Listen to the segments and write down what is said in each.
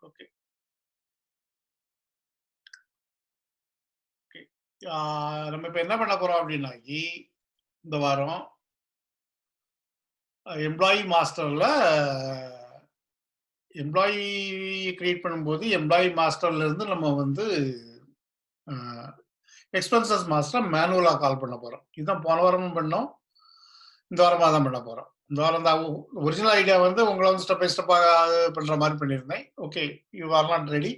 Okay okay நம்ம இப்போ என்ன பண்ண போறோம் அப்படின்னாக்கி இந்த வாரம் எம்ப்ளாயி மாஸ்டர்ல எம்ப்ளாயி கிரியேட் பண்ணும்போது எம்ப்ளாயி மாஸ்டர்ல இருந்து நம்ம வந்து எக்ஸ்பென்சஸ் மாஸ்டர் மேனுவலாக கால் பண்ண போறோம். இதுதான் போன வாரமும் பண்ணோம், இந்த வாரமாக தான் பண்ண போறோம். இந்த வாரம் தான் ஒரிஜினல் ஐடியா வந்து உங்களை வந்து ஸ்டெப் பை ஸ்டெப்பாக பண்ற மாதிரி பண்ணியிருந்தேன். Okay, you are not ready.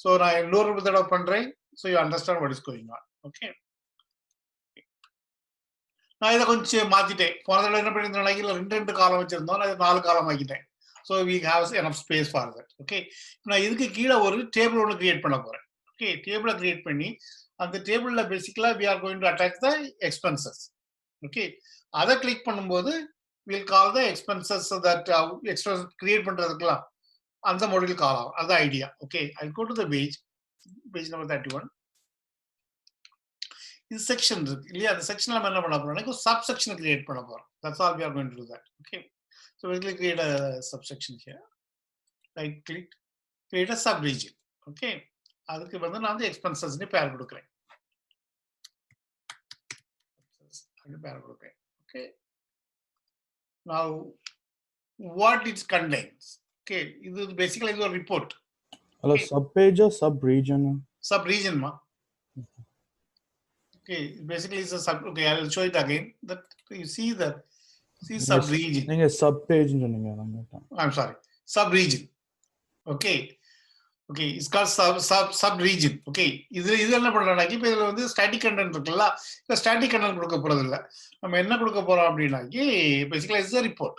So நான் இன்னொரு தடவை பண்றேன். So you understand what is going on. Okay, நான் இதை கொஞ்சம் மாத்திட்டேன். போன தடவை என்ன பண்ணியிருந்தேன், ரெண்டு காலம் வச்சிருந்தோம், நான் 4 காலம் ஆக்கிட்டேன். So we have enough space for that. Okay, நான் இதுக்கு கீழே ஒரு டேபிள் ஒன்று கிரியேட் பண்ண போறேன். ஓகே, டேபிளை கிரியேட் பண்ணி அந்த டேபிளில் basically we are going to attach the expenses. Okay, அதை கிளிக் பண்ணும்போது will call the expenses that expense create பண்றதுக்குலாம் அந்த மாடியூல் கால் ஆகும். அதுதான் idea. Okay, I go to the page number 31. இது செக்ஷன் இருக்கு இல்லையா, அந்த செக்ஷன்ல நம்ம என்ன பண்ண போறோம், சப் செக்ஷன் கிரியேட் பண்ண போறோம். That's all we are going to do that. Okay, so we'll create a subsection here. Right click, create a sub region. Okay, அதுக்கு வந்து நான் வந்து expenses னு பேர் கொடுக்கிறேன். பேர் கொடுக்கிறேன். Okay, now what it contains. Okay, இது basically இது ஒரு report. Hello, okay. Sub page or sub region? Sub region ma. Okay, basically it's a sub. Okay, I will show it again. That you see that. See sub region. நீங்க sub page சொன்னீங்க. I'm sorry, sub region. Okay, okay, it's called sub region. Okay, இது என்ன பண்றோம்னா, இப்போ இதுல வந்து static content இருக்குல்ல, இப்போ ஸ்டாட்டிக் கண்டென்ட் கொடுக்க போறது இல்ல. நம்ம என்ன கொடுக்க போறோம் அப்படின்னாக்கி பேசிக்கலா இட்ஸ் a report.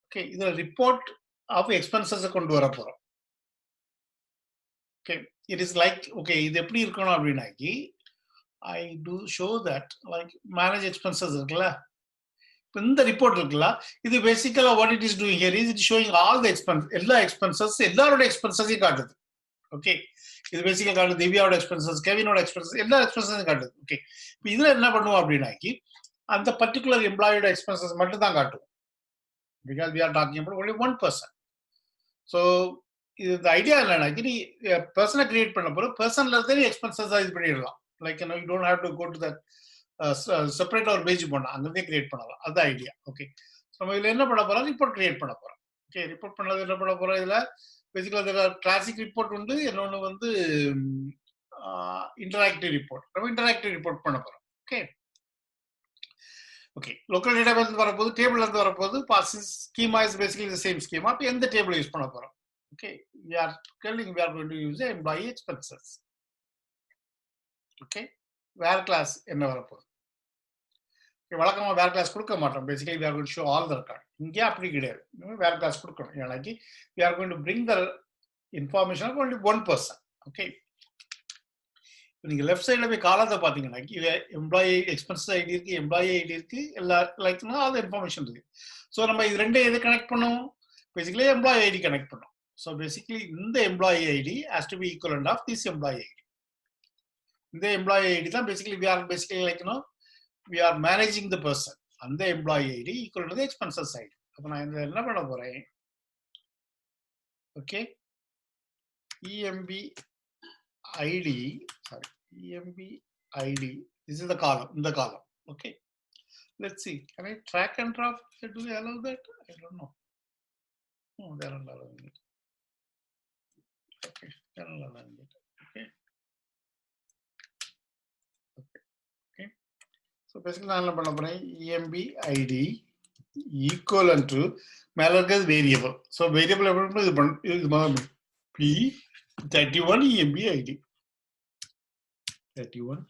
Okay, இதுல ரிப்போர்ட் ஆஃப் எக்ஸ்பென்சஸ் கொண்டு வர போறோம். Okay, it is like, okay, இது எப்படி இருக்கணும் அப்படின்னாக்கி I do show that like manage expenses இருக்குல்ல, இந்த ரிப்போர்ட் இருக்குல்ல, இது பேசிக்கலா what it is doing here is it showing all the expense, எல்லா எக்ஸ்பென்சஸ், எல்லாரோட எக்ஸ்பென்சஸையும் காட்டுது. ஓகே, இது பேசிக்கலா காட்டுது திவ்யாவோட எக்ஸ்பென்சஸ், கெவினோட எக்ஸ்பென்சஸ், எல்லா எக்ஸ்பென்சஸையும் காட்டுது. ஓகே, இப்போ இதுல என்ன பண்ணுவோம் அப்படின்னாக்கி அந்த பர்டிகுலர் எம்ப்ளாயோட எக்ஸ்பென்சஸ் மட்டும் தான் காட்டுவோம். because we are talking about only one person. So இது ஐடியா என்னன்னாக்கி நீ பர்சனை கிரியேட் பண்ண போற பர்சன்ல இருந்து எக்ஸ்பென்சஸ் இது பண்ணிடலாம். Like you don't have to go to that separate ஒரு பேஜ் பண்ணலாம், அங்கிருந்தே கிரியேட் பண்ணலாம். அதுதான் ஐடியா. ஓகே, நம்ம இதுல என்ன பண்ண போறோம், ரிப்போர்ட் கிரியேட் பண்ண போறோம். ஓகே, ரிப்போர்ட் பண்ணது என்ன பண்ண போறோம், இதுல பேசிக்கலா இதுல கிளாசிக் ரிப்போர்ட் உண்டு, இன்னொன்று வந்து இன்டராக்டிவ் ரிப்போர்ட். நம்ம இன்டராக்டிவ் ரிப்போர்ட் பண்ண போறோம். ஓகே ஓகே, லோக்கல் டேட்டாபேஸ் இருந்து வரப்போது, டேபிள் இருந்து வரப்போது, schema is basically the same schema. இப்போ எந்த டேபிள் யூஸ் பண்ண போறோம். Okay, we are going to use the employee expenses. Okay, where clause என்ன வரப்போகுது, வழக்கமாக வேர் கிளாஸ் கொடுக்க மாட்டோம். Basically we are going to show all the record. இங்கே அப்படி கிடையாது, வேர் கிளாஸ் கொடுக்கணும். ஏன்னாக்கி we are going to bring the information of only one person. Okay, நீங்க லெஃப்ட் சைடில் போய் காலத்தை பார்த்தீங்கன்னா எம்ப்ளாயி எக்ஸ்பென்சஸ் ஐடி இருக்கு, எம்ப்ளாயி ஐடி இருக்கு, எல்லா லைக்னா அது இன்ஃபர்மேஷன் இருக்கு. ஸோ நம்ம இது ரெண்டே எது கனெக்ட் பண்ணும், பேசிக்கலி எம்ப்ளாயி ஐடி கனெக்ட் பண்ணும். ஸோ பேசிக்கலி இந்த employee ID has to be equivalent of this employee ID. இந்த எம்ப்ளாயி ஐடி தான் basically we are managing the person. அந்த employee ID equal to expenses ID. அப்போ நான் இதில் என்ன பண்ண போறேன், okay, EMB ID, sorry, EMB ID, this is the column, in the column. Okay, let's see, can I track and drop? Do they allow that? I don't know. No, they are not allowing it. Okay, they are not allowing it. Okay, okay, so basically நான் என்ன பண்ண போறேன், EMB ID equivalent to மேல இருக்கிறது variable. So variable எப்படி இது P31 EMB ID, 31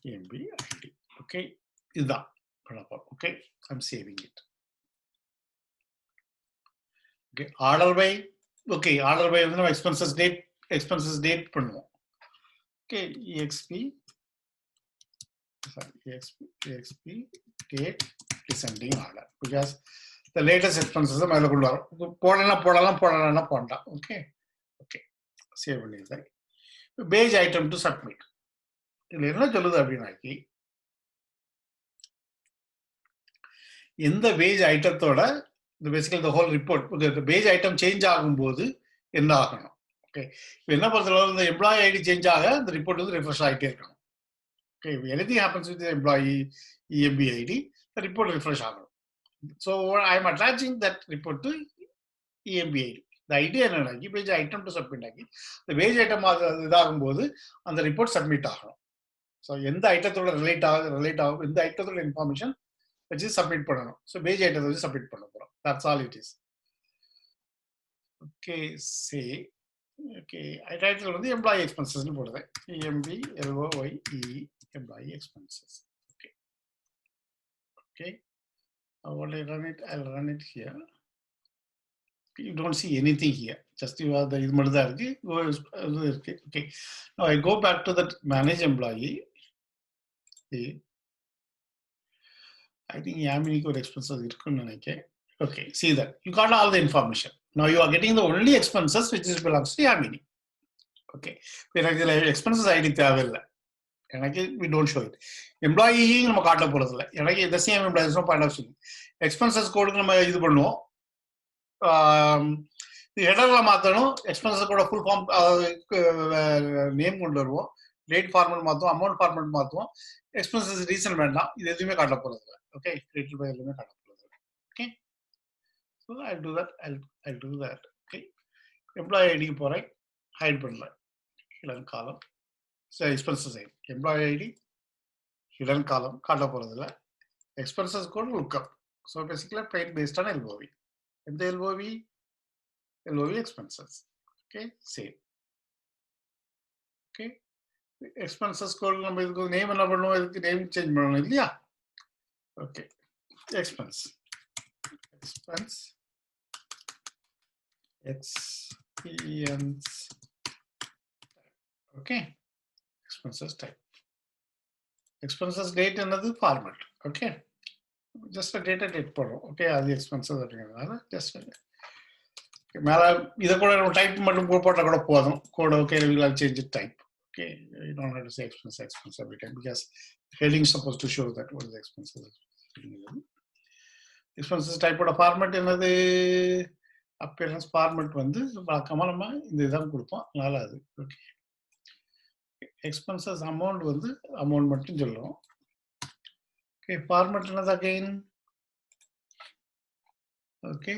EMB ID. Okay, இதுதான் பண்ண போறோம். Okay, I'm saving it. Okay, order by, okay, order by வந்து நம்ம எக்ஸ்பென்சஸ் டேட் பண்ணுவோம். ஓகே, EXP date descending order, because the latest expenses மேல கொண்டு வரோம். போடலாம் போடலாம். ஓகே ஓகே, சேவ் பண்ணிடுறேன். Page item to submit. இதுல என்ன சொல்லுது அப்படின்னாக்கி எந்த பேஜ் ஐட்டத்தோட இந்த பேசிக்கல் இந்த ஹோல் ரிப்போர்ட், இந்த பேஜ் ஐட்டம் சேஞ்ச் ஆகும்போது என்ன ஆகணும். ஓகே, இப்போ என்ன பொறுத்தளவு இந்த எம்ப்ளாயி ஐடி சேஞ்ச் ஆக இந்த ரிப்போர்ட் வந்து ரெஃப்ரெஷ் ஆகிட்டே இருக்கணும். Okay, anything happens with employee EMP ID, report refresh ஆகணும். So I am attaching that report to EMP ID. இந்த ஐடி என்னன்னாக்கி பேஜ் ஐட்டம் டு சப்மிட் ஆகி இந்த பேஜ் ஐட்டம் இதாகும்போது அந்த ரிப்போர்ட் சப்மிட் ஆகணும். ஸோ எந்த ஐட்டத்தோட ரிலேட் ஆகும், எந்த ஐட்டத்தோட இன்ஃபர்மேஷன் வச்சு சப்மிட் பண்ணணும். ஸோ பேஜ் ஐட்டத்தை வச்சு சப்மிட் பண்ண போகிறோம். That's all it is. Okay, say okay, title வந்து எம்ப்ளாயி எக்ஸ்பென்சஸ்னு போடுறேன். EMP L O Y E employee expenses. Okay okay, what I run it, I'll run it here. You don't see anything here, just you have the இது மட்டும் தான் இருக்கு. Okay, now I go back to that manage employee. I think Yaminiக்கு ஒரு expenses இருக்குன்னு நினைக்கிறேன். Okay, see that you got all the information. Now you are getting the only expenses which is belongs to Yamini. Okay, எனக்கு இதுல expenses ID தேவையில்லை. எனக்கு we don't show it. Employee நம்ம காட்ட போறது இல்லை. எனக்கு இந்த same employees point of view expenses கோடுக்கு நம்ம இது பண்ணுவோம். ஹெடர்ல மாற்றணும், எக்ஸ்பென்சஸ் கூட ஃபுல் ஃபார்ம் நேம் கொண்டு வருவோம், டேட் ஃபார்மேட் மாற்றுவோம், அமௌண்ட் ஃபார்மேட் மாற்றுவோம். எக்ஸ்பென்சஸ் ரீசன் வேண்டாம், இது எதுவுமே காட்ட போறது இல்லை. ஓகே, கிரியேட்டட் பை எதுவுமே காட்ட போறது இல்லை. Okay, so I do that. Okay, employee ஐடிக்கு போகிறேன், ஹைட் பண்ணுறேன், hidden column. So expenses ID employee ID hidden column காட்ட போறது இல்லை. Expenses code lookup. ஸோ பேசிக்கலாக பெய்ட் பேஸ்டான எல்ஓவி. எந்த LOV? LOV expenses. Okay, save. Okay, expenses code நம்ம இதுக்கு நேம் என்ன பண்ணுவோம், இதுக்கு நேம் சேஞ்ச் பண்ணணும் இல்லையா? Okay, expense expense okay, expenses type. Expenses date என்னது? ஃபார்மேட். ஓகே, ஜஸ்ட் டேட் போடுறோம். ஓகே, அது எக்ஸ்பென்சஸ் அப்படிங்கிறதுனால ஜஸ்ட் மேலே இதை கூட நம்ம டைப் மட்டும் போட்டால் கூட போதும். Code okay, will change type. Okay, you don't have to say expense every time because heading is supposed to show that what is the expenses. Expenses type of format என்னது? appearance format வந்து வழக்கமாக நம்ம இந்த இதான் கொடுப்போம். அதனால அது okay. Expenses amount வந்து அமௌண்ட் மட்டும் சொல்லுவோம். ஓகே, ஃபார்மேட் என்னது? Again okay,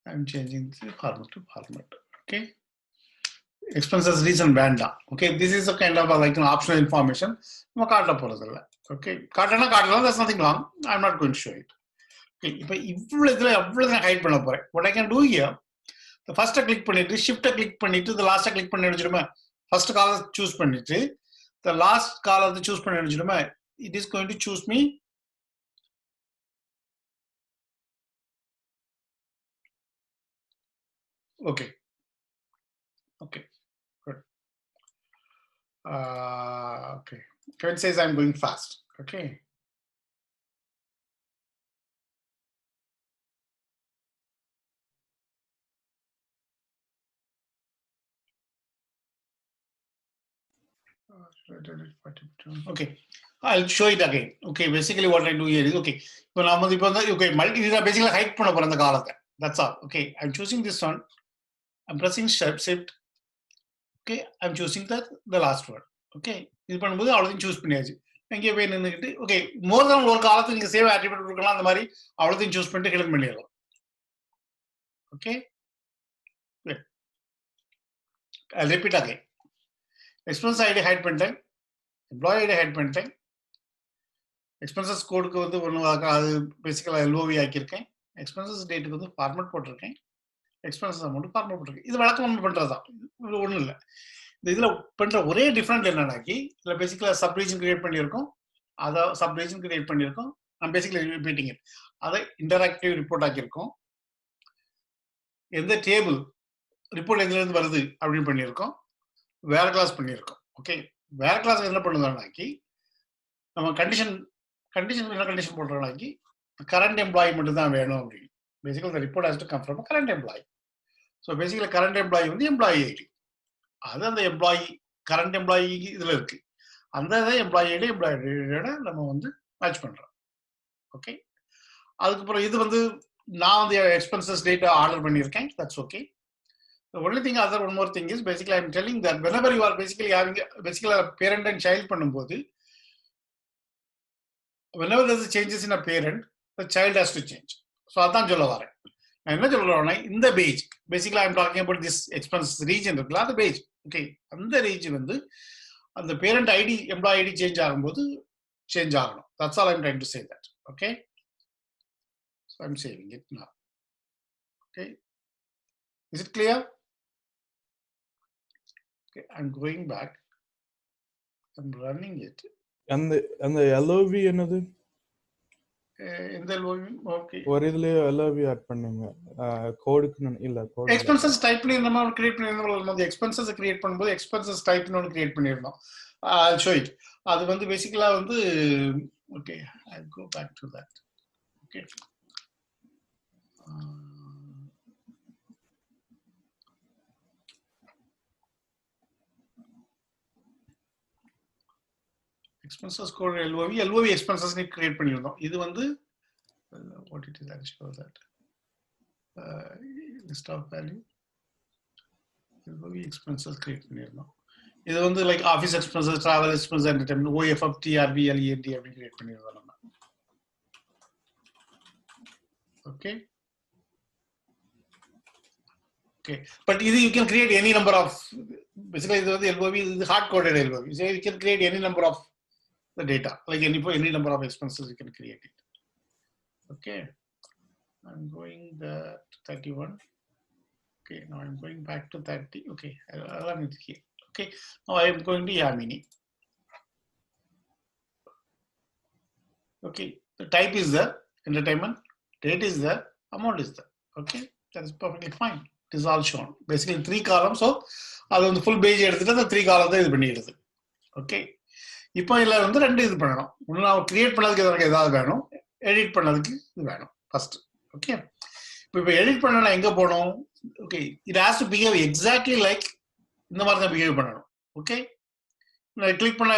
I M changing the format to format. Okay, expenses reason வேண்டாம். Okay, this is a kind of like an optional information. நம்ம காட்ட போறது இல்லை. ஓகே, காட்டலாம், there's nothing wrong. I'm not going to show it. Okay, இப்போ எவ்வளவு நான் height பண்ண போறேன். what I can do here, the first click பண்ணிட்டு ஷிஃப்ட் கிளிக் பண்ணிட்டு the last கிளிக் பண்ணி வச்சிடுமா, first காலர் சூஸ் பண்ணிட்டு the last காலர் சூஸ் பண்ணி வச்சிடுமா, it is going to choose me okay. Okay, good. Okay, Kevin says I'm going fast. Okay, okay, I'll show it again. Okay, basically what I do here is okay. இப்போ நாம இப்போ okay, இத basically height பண்ண போறேன் அந்த காலத்தை. That's all. Okay, I'm choosing this one. I'm pressing shift. Okay, I'm choosing the last one. Okay, இது பண்ணும்போது அவ்வளோதையும் சூஸ் பண்ணியாச்சு. எங்கே போய் நின்றுக்கிட்டு ஓகே, மோர் தென் ஒரு காலத்துக்கு நீங்கள் சேவ் ஆட்ரிபியூட் கொடுக்கலாம். அந்த மாதிரி அவ்வளோதையும் சூஸ் பண்ணிட்டு கிளிக் பண்ணிடலாம். Okay, I'll repeat again. Expense ID hide பண்ணிட்டேன், எம்ப்ளாயி ஐடி ஹைட் பண்ணிட்டேன், எக்ஸ்பென்சஸ் கோடுக்கு வந்து ஒன்று அது பேசிக்கலாக எல்ஓவி ஆக்கியிருக்கேன், எக்ஸ்பென்சஸ் டேட்டுக்கு வந்து ஃபார்மேட் போட்டிருக்கேன், எக்ஸ்பென்சஸ் அமௌண்ட் ஃபார்மேட் போட்டிருக்கேன். இது வழக்கம் நம்ம பண்ணுறது தான், இது ஒன்றும் இல்லை. இந்த இதில் பண்ணுற ஒரே டிஃப்ரெண்ட் என்னன்னாக்கி இதில் பேசிக்கலாக சப் ரீஜன் கிரியேட் பண்ணியிருக்கோம், அதை சப் ரீஜன் கிரியேட் பண்ணியிருக்கோம். நான் பேசிக்கலி ரிப்பீட்டிங் இட். அதை இன்டராக்டிவ் ரிப்போர்ட் ஆக்கியிருக்கோம். எந்த டேபிள் ரிப்போர்ட் எதுலேருந்து வருது அப்படின்னு பண்ணியிருக்கோம். வேற கிளாஸ் பண்ணியிருக்கோம். ஓகே, வேற கிளாஸ் என்ன பண்ணுறோம்னாக்கி நம்ம கண்டிஷன் என்ன கண்டிஷன் போடுறோம்னாக்கி கரண்ட் எம்ப்ளாயி மட்டும் தான் வேணும் அப்படின்னு. Basically the report has to come from a current employee. So basically current employee வந்து எம்ப்ளாயி ஐடி, அது அந்த எம்ப்ளாயி கரண்ட் எம்ப்ளாயி இதில் இருக்கு. அந்த எம்ப்ளாயி ஐடியோட நம்ம வந்து மேட்ச் பண்ணுறோம். ஓகே, அதுக்கப்புறம் இது வந்து நான் வந்து எக்ஸ்பென்சஸ் டேட்டா ஆர்டர் பண்ணியிருக்கேன். That's okay. The only thing, one more thing is basically I'm telling that whenever you are basically having a parent and child பண்ணும்போது, whenever there's a changes in a parent, the child has to change. So அதான் சொல்ல வரேன். நான் என்ன சொல்றேன்னா, இந்த page பேசிக்கலா I'm talking about this expense region இருக்குல்ல, அந்த பேஜ் ஓகே, அந்த ரீஜன் வந்து அந்த parent ID employee ID change ஆகும்போது சேஞ்ச் ஆகணும். That's all I'm trying to say that. Okay, so I'm saving it now. Okay, is it clear? Okay, I'm going back, I'm running it. அந்த LOV என்னது? இந்த L O V okay, ஒரு இதுலயே L O V add பண்ணீங்க கோடுக்கு இல்ல, code expenses type பண்ணி நம்ம create பண்ணிருந்தோம். அந்த எக்ஸ்பென்சஸ் கிரியேட் பண்ணும்போது எக்ஸ்பென்சஸ் டைப்னு ஒன்று கிரியேட் பண்ணிருந்தோம். Show it. அது வந்து பேசிக்கலா வந்து okay, I go back to that. Okay, expenses code LOV expenses create பண்ணிருந்தோம். இது வந்து what it is actually that list of value LOV expenses create பண்ணிருந்தோம். இது வந்து like office expenses, travel expenses, entertainment, OFF, TRP, LENT அப்படி கிரியேட் பண்ணிருந்தோம் நம்ம. Okay, okay, but you can create any number of, basically this LOV is hard coded LOV, so you can create any number of the data, like any number of expenses you can create it. Okay, I'm going the 31. Okay, now I'm going back to 30. Okay, I'll run it here. Okay, now I am going to Yamini. Okay, the type is there, entertainment, date is there, amount is there. Okay, that is perfectly fine. It is all shown. Basically 3 columns, so அது வந்து full page எடுத்துட்டு அந்த 3 columns இது பண்ணிடுது. Okay, இப்போ இல்ல வந்து ரெண்டு இது பண்ணணும். ஒன்று நான் கிரியேட் பண்ணதுக்கு எனக்கு ஏதாவது வேணும், எடிட் பண்ணதுக்கு இது வேணும் ஃபர்ஸ்ட். ஓகே, இப்போ எடிட் பண்ண எங்க போகணும்? Okay, it has to behave exactly like இந்த மாதிரி தான் பிஹேவ் பண்ணணும். ஓகே, நான் கிளிக் பண்ண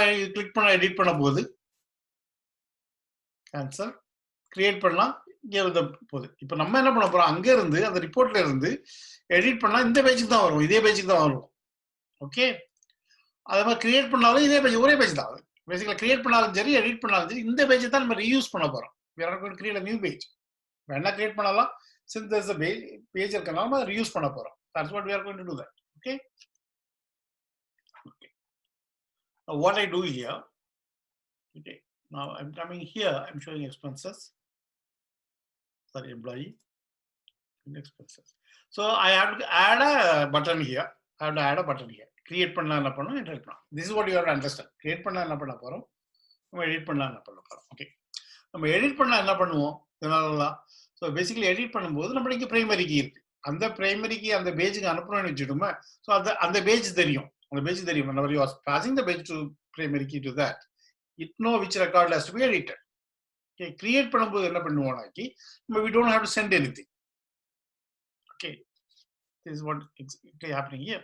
எடிட் பண்ண போகுது, கேன்சல், கிரியேட் பண்ணலாம், இங்கே வந்து போகுது. இப்போ நம்ம என்ன பண்ண போறோம், அங்க இருந்து அந்த ரிப்போர்ட்ல இருந்து எடிட் பண்ணா இந்த பேஜுக்கு தான் வரும், இதே பேஜுக்கு தான் வரும். ஓகே, அதே மாதிரி கிரியேட் பண்ணாலும் இதே பேஜ், ஒரே பேஜ் தான். பேசிக்கலா கிரியேட் பண்ணாலும் சரி, எடிட் பண்ணாலும் சரி, இந்த பேஜை தான் நம்ம ரீயூஸ் பண்ண போறோம். we are not going to create a new page. வேணா கிரியேட் பண்ணலாம், since there's a page இருக்கனால நம்ம ரீயூஸ் பண்ண போறோம். That's what we are going to do that. Okay, okay, now what I do here, okay, now I'm coming here, I'm showing expenses, sorry, employee expenses. So I have to add a button here. I have to add a button here. Create பண்ணலாம் என்ன பண்ணணும், edit பண்ணலாம். This is what you have to understand. Create பண்ணலாம் என்ன பண்ண போறோம், நம்ம edit பண்ணலாம் என்ன பண்ண போறோம். ஓகே, நம்ம எடிட் பண்ணலாம் என்ன பண்ணுவோம் இதனாலலாம். ஸோ பேசிக்கலி எடிட் பண்ணும்போது நம்மளுக்கு பிரைமரி கீ இருக்கு, அந்த பிரைமரி கீ அந்த பேஜுக்கு அனுப்பணும்னு வச்சுடுமே. ஸோ அந்த பேஜ் தெரியும், அந்த பேஜ் தெரியும். whenever you are passing the page to primary key to that, it know which record has to be edited. Okay, create பண்ணும்போது என்ன பண்ணுவோம்னாக்கி நம்ம we don't have to send anything. Okay, this is what is happening here.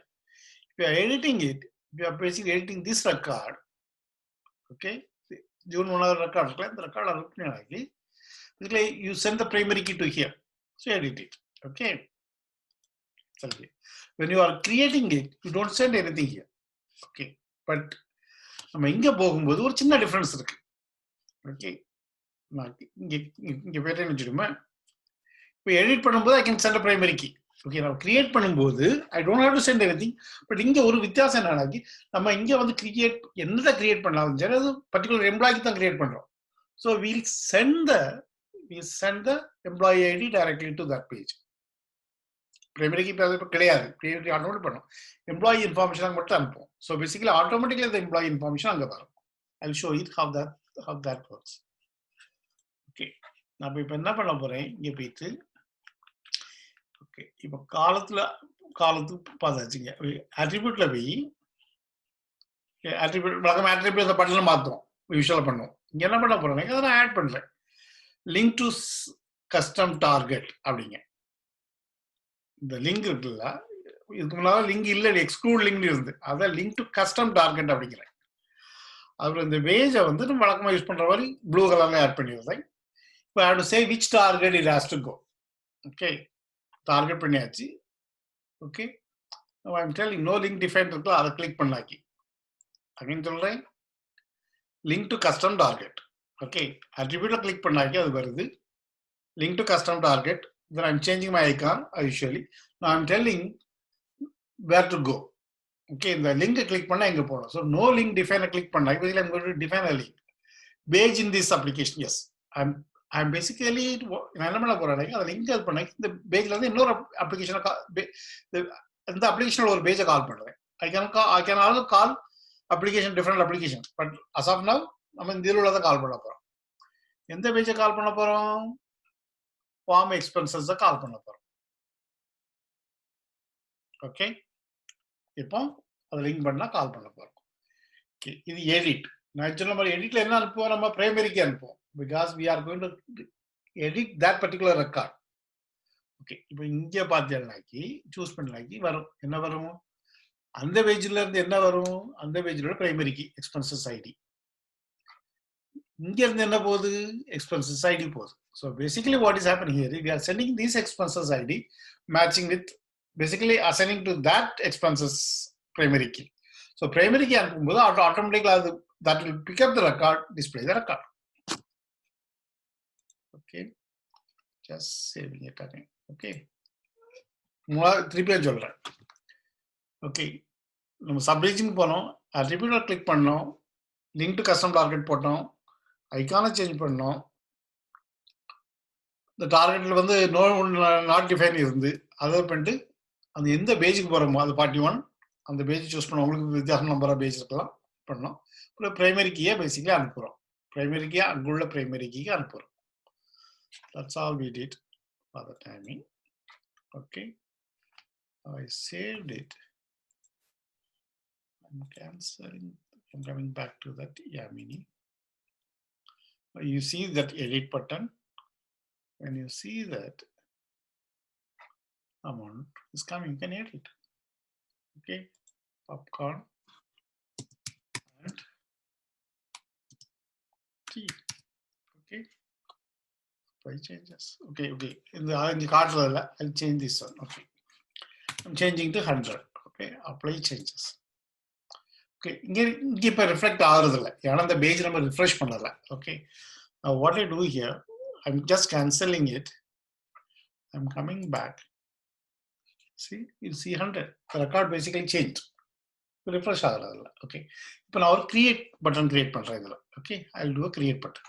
If you are editing it, if you are basically editing this record, okay, June 1 record, the record basically you send the primary key to here, so edit it. Okay, when you are creating it, you don't send anything here. Okay, but நம்ம இங்க போகும்போது ஒரு சின்ன difference இருக்கு. Okay, நான் இங்க pattern வச்சுடுமே. இப்போ edit பண்ணும்போது I can send a primary key. Okay, நம்ம கிரியேட் பண்ணும்போது I don't have to send anything. But இங்க ஒரு வித்தியாசம் என்னன்னாக்கி நம்ம இங்க வந்து என்னதான் கிரியேட் பண்ணலாம், சரி, அது பர்டிகுலர் எம்ப்ளாய்க்கு தான் கிரியேட் பண்றோம். So we'll send the employee ID directly to that page. Primary key கிடையாது, பிரைமரி ஆட்டோமேட்டிக் பண்ணும், எம்ப்ளாயி இன்ஃபார்மேஷன் மட்டும் அனுப்பும். ஸோ பேசிக்கலி ஆட்டோமேட்டிக்கலி இந்த எம்ப்ளாயி இன்ஃபார்மேஷன் அங்கே வரும். I'll show you how that works. Okay, நான் இப்போ என்ன பண்ண போறேன், இங்கே போயிட்டு ஓகே, இப்போ காலத்துக்கு பார்த்தாச்சுங்க. அட்ரிபியூட்ல போய் அட்ரிபியூட் அந்த பட்டனை மாற்றுவோம், யூஸ்வலாக பண்ணுவோம். இங்கே என்ன பண்ண போறேன், அதை நான் ஆட் பண்றேன். லிங்க் டு கஸ்டம் டார்கெட் அப்படிங்க இந்த லிங்க் இருக்குல்ல, இதுக்கு முன்னாடி லிங்க் இல்லை, எக்ஸ்க்ளூட் லிங்க் இருந்து, அதான் லிங்க் டு கஸ்டம் டார்கெட் அப்படிங்கிறேன். அப்புறம் இந்த பேஜை வந்து நம்ம வழக்கமாக யூஸ் பண்ற மாதிரி ப்ளூ கலர்ல ஆட் பண்ணிடுறேன். இப்போ I have to say which target it has to go. Okay, target பண்ணியாச்சு. Okay, Now I'm telling no link defined இருக்குல்ல அதை கிளிக் பண்ணாக்கி அகைன் சொல்றேன் link to custom target. Okay, attribute click பண்ணாக்கி அது வருது link to custom target. Then I'm changing my icon usually. Now I'm telling where to go. Okay, இந்த link click பண்ணா எங்க போகணும். So no link define click பண்ணா basically I'm going to define a link based in this application. Yes, I'm basically நான் என்ன பண்ண போறேன் அந்த லிங்க் கால் பண்ணா இந்த பேஜ்ல இருந்து இன்னொரு அப்ளிகேஷனை இந்த அப்ளிகேஷனோட ஒரு பேஜை கால் பண்றேன். I can also call application different application, but as of now நம்ம இந்த இதுல தான் கால் பண்ண போறோம். எந்த பேஜை கால் பண்ண போறோம்? ஃபார்ம் எக்ஸ்பென்சஸ் கால் பண்ண போறோம். ஓகே, இப்போ அதை லிங்க் பண்ணா கால் பண்ண போறோம். ஓகே, இது எடிட். நான் சொன்ன மாதிரி எடிட்ல என்ன அனுப்புவோம்? நம்ம பிரைமரிக்கு அனுப்புவோம். Because we are going to edit that particular record. Okay, இப்போ இங்கே பார்த்தீங்கன்னாக்கி சூஸ் பண்ணலாக்கி வரும். என்ன வரும்? அந்த பேஜ்ல இருந்து என்ன வரும்? அந்த பேஜ்ல பிரைமரிக்கு எக்ஸ்பென்சஸ் ஐடி. இங்க இருந்து என்ன போகுது? எக்ஸ்பென்சஸ் ஐடி போகுது. So basically what is happening here, we are sending this expenses ID matching with basically assigning to that expenses primary key. So primary key அனுப்பும்போது automatically that will pick up the record, display the record. Okay, just saving it again. Okay, திருப்பி சொல்றேன். Okay, நம்ம சப்ரீஜிங் போனோம், அட்ரிபியூட்டர் click பண்ணோம், link to custom target போட்டோம், ஐகானை change பண்ணோம். இந்த டார்கெட்டில் வந்து நாட் டிஃபைன் இருந்து அதை பண்ணிட்டு அந்த எந்த பேஜுக்கு போகிறோமோ அது 41 அந்த பேஜ் சூஸ் பண்ணோம். உங்களுக்கு வித்தியாசம் நம்பராக பேஜ் இருக்கலாம் பண்ணோம். அப்புறம் பிரைமரி கீயை பேசிக்கலி அனுப்புகிறோம். பிரைமரி கீயை அங்குள்ள பிரைமரி கீக்கு அனுப்புகிறோம். That's all we did for the timing. Okay, I saved it. I'm cancelling. I'm coming back to that Yamini. You see that edit button. When you see that amount is coming, you can edit. Okay, popcorn and tea. Okay, apply changes. Okay, in the card I'll change this one. Okay, I'm changing to 100. Okay, apply changes. Okay, இங்க இப்ப reflect ஆகுறது இல்லை, ஏன்னா இந்த page நம்ம refresh பண்ணல. Okay, now what I do here, I'm just cancelling it. I'm coming back. See, you see 100. The record basically changed. Refresh ஆகல. Okay, இப்போ நான் ஒரு create button create பண்றேன் இதுல. Okay, I'll do a create button.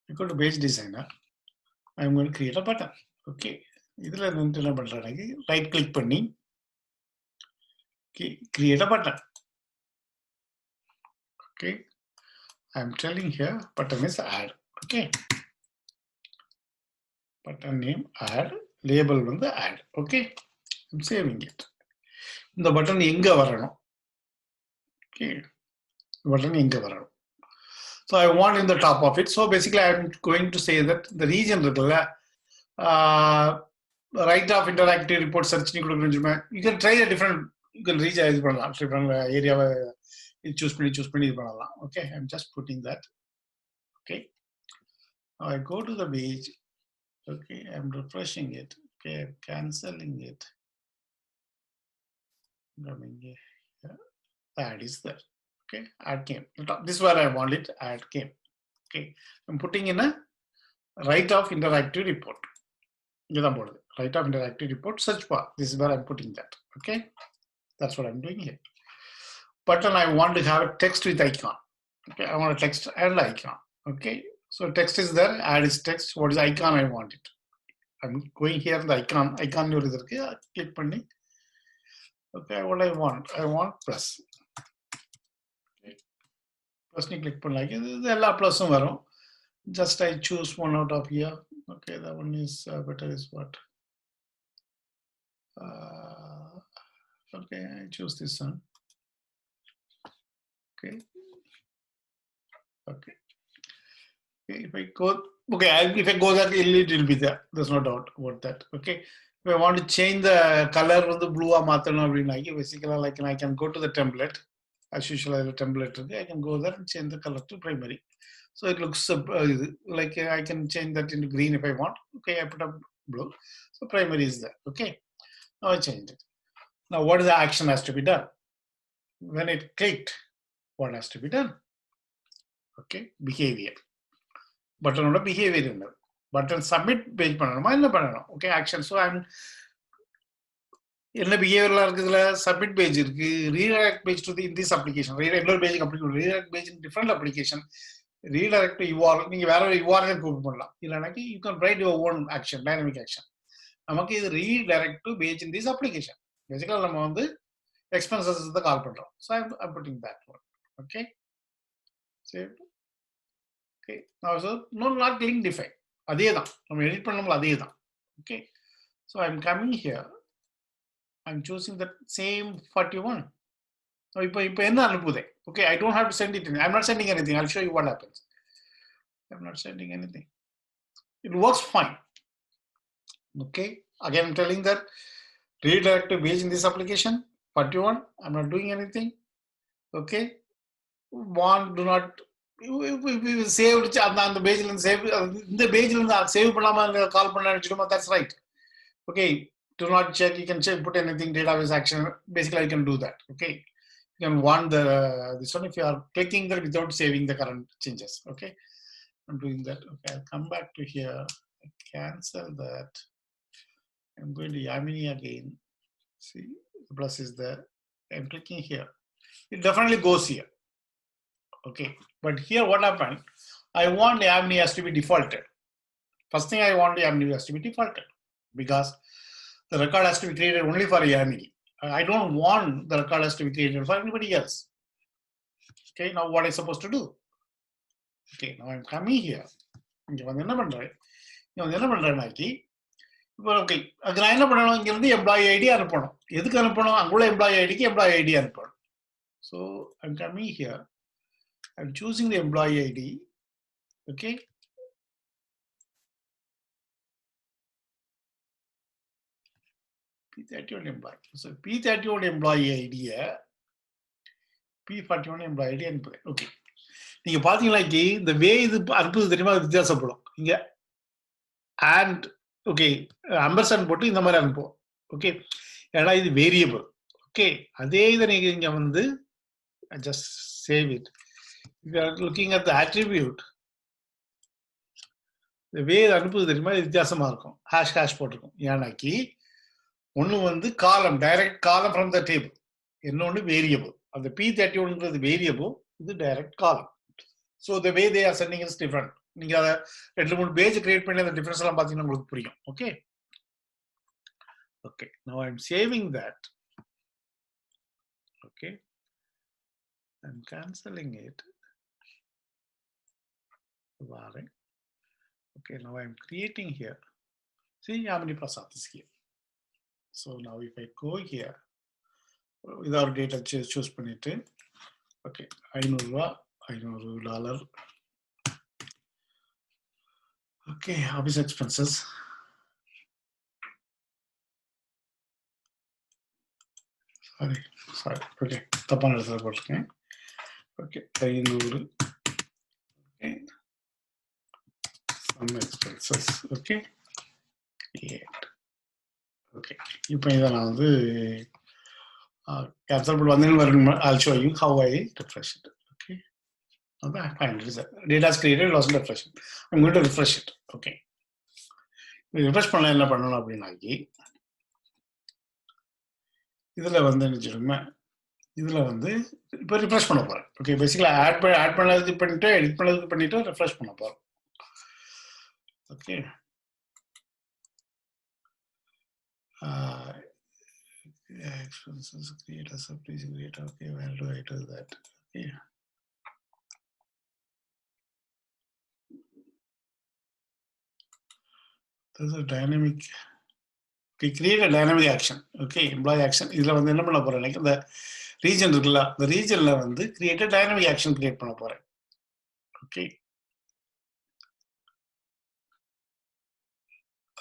I go to page designer. I'm going to create a button. Okay, இதுல என்ன பண்றேன்னா right click பண்ணி create a button. Okay, I'm telling here button is add. Okay, button name add, label வந்து add. Okay, I'm saving it. இந்த button எங்க வரணும்? Okay, button எங்க வரணும்? So I want in the top of it. So basically I'm going to say that the region இருக்குல்ல, right of interactive report search நீ கொடுக்கணும்னா you can try a different, you can reach இது பண்ணலாம், different ஏரியாவை choose பண்ணி இது பண்ணலாம். Okay, I'm just putting that. Okay, now I go to the page. Okay, I'm refreshing it. Okay, I'm cancelling it. Coming here, add is there. Okay, add came. This is where I want it. Add came. Okay, I'm putting in a right of interactive report. Right of interactive report search bar. This is where I'm putting that. Okay, that's what I'm doing here. Button I want to have a text with icon. Okay, I want a text and icon. Okay, so text is there. Add is text. What is icon? I want it. I'm going here. The icon ஒரு இது இருக்கு. Click பண்ணி. Okay, what I want plus. Okay, plus நீ click பண்ணலாம். இது எல்லா ப்ளஸும் வரும். Just I choose one out of here. Okay, that one is better is what? Okay, I choose this one. Okay. Okay. Okay, if I go there, it will be there. There's no doubt about that. Okay. If I want to change the color of the blue or basically like I can go to the template. As usual, I have a template. I can go there and change the color to primary. So it looks like I can change that into green if I want. Okay, I put up blue. So primary is there. Okay. Now I changed it. Now, what is the action has to be done? When it clicked, what has to be done? Okay, behavior. Button behavior in button submit page பண்ணணுமா என்ன பண்ணணும்? Okay, action. So I'm என்ன behaviorலாம் இருக்குதுல submit page இருக்கு, redirect page to in this application. Redirect page redirect page in different application. Redirect to URL நீங்க வேற ஒரு URL கூப்பிட்டு பண்ணலாம். இல்லனாக்கி you can write your own action, dynamic action. நமக்கு இது redirect to page in this application. Basically நம்ம வந்து expenses தான் கால் பண்றோம். So I'm putting that one. Okay. Save. Okay. Now so no not link define. அதே தான் நம்ம எடிட் பண்ணோம்ல அதே தான். Okay. So I'm coming here. I'm choosing the same 41. So இப்போ என்ன அனுப்புதே? Okay, I don't have to send it in. I'm not sending anything. I'll show you what happens. I'm not sending anything. It works fine. Okay. Again, I'm telling that redirect to page in this application 41. I'm not doing anything. Okay. One do not save அந்த பேஜ்ல இருந்து save இந்த பேஜ்ல இருந்து save பண்ணாம கால் பண்ணா that's right. Okay, do not check, you can check, put anything, database action, basically you can do that. Okay, you can want this one if you are clicking that without saving the current changes. Okay, I'm doing that. Okay, I'll come back to here, I cancel that, I'm going to Yamini again. See, the plus is there, I'm clicking here, it definitely goes here. Okay, but here what happened, I want Yamini has to be defaulted. First thing I want Yamini has to be defaulted because the record has to be created only for Yamini. I don't want the record has to be created for anybody else. Okay, now what am I supposed to do? Okay, now I'm coming here. இங்க வந்து என்ன பண்றேன்? இங்க வந்து என்ன பண்றேன்னாக்கி இப்போ okay அது நான் என்ன பண்ணணும் இங்க இருந்து எம்ப்ளாயி ஐடி அனுப்பணும். எதுக்கு அனுப்பணும்? அங்குள்ள எம்ப்ளாயி ஐடிக்கு எம்ப்ளாயி ஐடி அனுப்பணும். So I'm coming here. I'm choosing the employee ID. Okay. P31 employee. So P31 employee ID, P41 employee ID அனுப்புது. ஓகே நீங்க பாத்தீங்கன்னா இந்த வே இது அனுப்புது தெரியுமா வித்தியாசப்படும். இங்க and ஓகே அம்பர்சன் போட்டு இந்த மாதிரி அனுப்புவோம். ஓகே ஏன்னா இது வேரியபிள். ஓகே அதே இதை நீங்க இங்க வந்து just save it. If you are looking at the attribute, the way அனுப்புது தெரியுமா வித்தியாசமா இருக்கும். ஹேஷ் போட்டிருக்கும். ஏன்னாக்கி ஒன்று வந்து காலம் டைரக்ட் காலம் ஃப்ரம் த டேபிள், இன்னொன்று வேரியபிள். அந்த P31ங்கிறது வேரியபிள், இது டைரக்ட் காலம். So the way they are sending is different. நீங்கள் அதை 2-3 பேஜ் கிரியேட் பண்ணி அந்த டிஃப்ரென்ஸ் எல்லாம் பார்த்தீங்கன்னா உங்களுக்கு புரியும். Okay okay now I am saving that. Okay I am cancelling it. வாரேன். Okay now I am creating here. See how many Prasad is here. So now if I go here, without data choose பண்ணிட்டு okay $500 okay office expenses sorry okay தப்பான இடத்துல போட்டிருக்கேன். Okay 500 okay sum expenses okay create. Okay இப்போ இதை நான் வந்து cancel பண்ணி வந்தேன்னு வரணும். I'll show you how I refresh it. Okay, fine. Data is created, it wasn't refreshed. I'm going to refresh it. Okay, refresh பண்ண என்ன பண்ணணும் அப்படின்னாக்கி இதுல வந்து என்ன இதுல வந்து இப்போ ரிஃப்ரெஷ் பண்ண போறேன். ஓகே பேசிக்கலா ஆட் பண்ணது பண்ணிட்டு எடிட் பண்ணது பண்ணிட்டு ரிஃப்ரெஷ் பண்ண போறேன். Okay expenses create a surprise create. Okay, where do I do that? Okay, there's a dynamic. Okay, create a dynamic action. Okay, employee action. இதுல வந்து என்ன பண்ண போறேன், இந்த ரீஜன் இருக்குல்ல, இந்த ரீஜன்ல வந்து create a dynamic action create பண்ண போறேன். ஓகே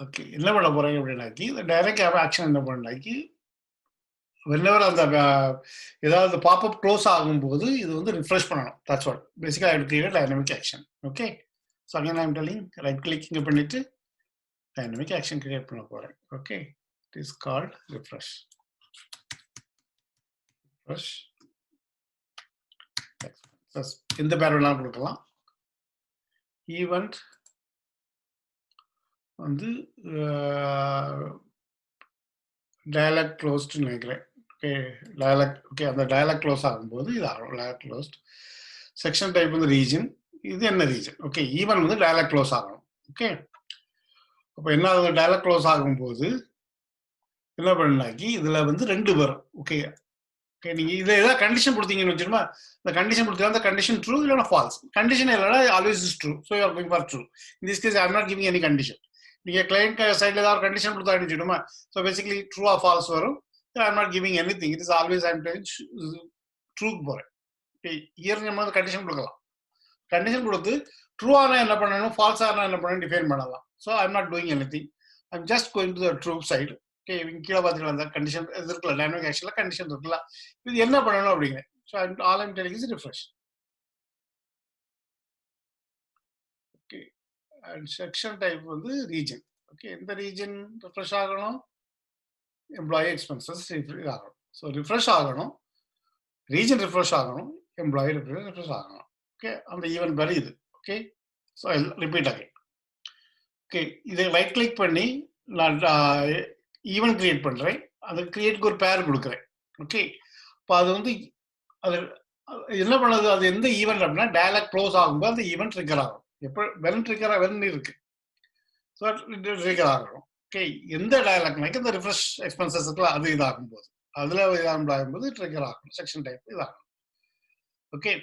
ஓகே என்ன பண்ண போறேன் அப்படின்னாக்கி இந்த டைரக்ட் ஆக்ஷன் என்ன பண்ணாக்கி whenever அந்த ஏதாவது பாப்அப் க்ளோஸ் ஆகும்போது இது வந்து ரிஃப்ரெஷ் பண்ணணும். That's what basically I create dynamic action. Okay so again I am telling right clicking பண்ணிட்டு டைனமிக் ஆக்ஷன் கிரியேட் பண்ண போறேன். Okay it is called refresh. refresh expenses. இந்த பேர் வேணாலும் கொடுக்கலாம். ஈவெண்ட் வந்து dialog closed நினைக்கிறேன். ஓகே dialog ஓகே அந்த dialog க்ளோஸ் ஆகும்போது இது ஆகும் dialog closed. செக்ஷன் டைப் வந்து ரீஜன். இது என்ன ரீஜன்? ஓகே ஈவன் வந்து dialog க்ளோஸ் ஆகணும். ஓகே அப்போ என்ன ஆகுது? dialog க்ளோஸ் ஆகும்போது என்ன பண்ணாக்கி இதுல வந்து 2 வரும். ஓகே ஓகே நீங்க இதை ஏதாவது கண்டிஷன் கொடுத்தீங்கன்னு வச்சுருமா, இந்த கண்டிஷன் கொடுத்தா அந்த கண்டிஷன் ட்ரூ இல்லைனா ஃபால்ஸ். கண்டிஷன் இல்லைனா always is true. So you are going for true. In this case I am not giving any condition. நீங்க கிளைண்ட் சைடில் ஏதாவது கண்டிஷன் கொடுத்தா அனுப்பிச்சுடுமா, so basically true or false வரும். I am not giving any thing. It is always I am telling ட்ரூக்கு போகிறேன். Here நம்ம வந்து கண்டிஷன் கொடுக்கலாம். கண்டிஷன் கொடுத்து ட்ரூ ஆனால் என்ன பண்ணணும், ஃபால்ஸ் ஆனால் என்ன பண்ணணும் டிஃபைன் பண்ணலாம். So I am not doing any thing. I am just going to the true side. Okay இவங்க கீழே பார்த்துட்டு வந்த கண்டிஷன் இது இருக்குல்ல, டைனமிக் ஆக்ஷனில் கண்டிஷன் இருக்குல்ல, இது என்ன பண்ணணும் அப்படிங்கிறேன். So all I'm telling is refresh. Okay and section type வந்து ரீஜன். ஓகே எந்த ரீஜன் ரிஃப்ரெஷ் ஆகணும்? எம்ப்ளாயி எக்ஸ்பென்சஸ் ஆகணும். ஸோ ரிஃப்ரெஷ் ஆகணும், ரீஜன் ரிஃப்ரெஷ் ஆகணும், எம்ப்ளாயி ரிஃப்ரெஷ் ஆகணும். ஓகே அந்த ஈவென்ட் வேறு இது. ஓகே ஸோ ரிப்பீட் ஆகி ஓகே இதை ரைட் கிளிக் பண்ணி நான் ஈவென்ட் கிரியேட் பண்ணுறேன். அது கிரியேட்க்கு ஒரு பேர் கொடுக்குறேன். ஓகே இப்போ அது வந்து அது என்ன பண்ணுது, அது எந்த ஈவெண்ட் அப்படின்னா டயலாக் க்ளோஸ் ஆகும்போது அந்த ஈவெண்ட் ட்ரிகர் ஆகும். எப்போ வென் இருக்கு ஸோ ட்ரிகர் ஆகணும். ஓகே எந்த டயலாக்னாக்க இந்த ரிஃப்ரெஷ் எக்ஸ்பென்சஸ் இருக்குல்ல அது இதாகும் போது, அதில் இதாகும்போது ட்ரிகர் ஆகணும். செக்ஷன் டைப் இதாகணும். ஓகே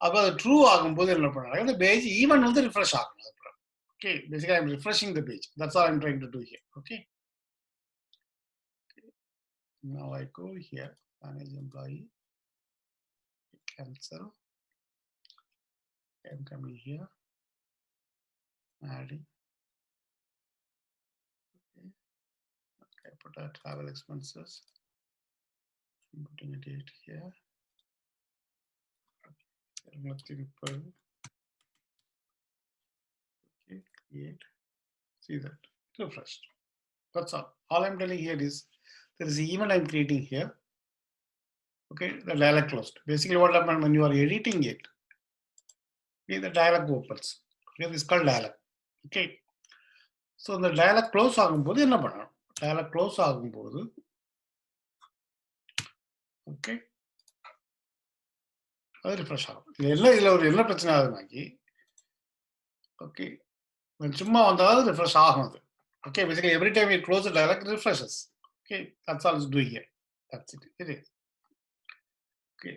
அப்போ அது ட்ரூ ஆகும்போது என்ன பண்ணாங்க, இந்த பேஜ் ஈவெண்ட் வந்து ரிஃப்ரெஷ் ஆகணும். Okay basically I'm refreshing the page. That's all I'm trying to do here. Okay now I go here, manage employee, cancel. I'm coming here, adding. Okay, put our travel expenses. I'm putting a date here. Okay, create. See that refresh. That's all. All I'm telling here is there is an event I'm creating here. Okay, the dialog closed. Basically, what happens when you are editing it? Okay, the dialog opens. Okay, this is called dialog. Okay, so the dialog close ஆகும்போது என்ன பண்ணணும்? Dialog close ஆகும்போது okay அது refresh ஆகும். இதில் ஒரு என்ன பிரச்சனை ஆகுதுனாக்கி ஓகே சும்மா வந்தாலும் ரிஃப்ரெஷ் ஆகும் அது. Okay basically every time you close the dialog refreshes. Okay that's all is doing here. That's it. இது ஓகே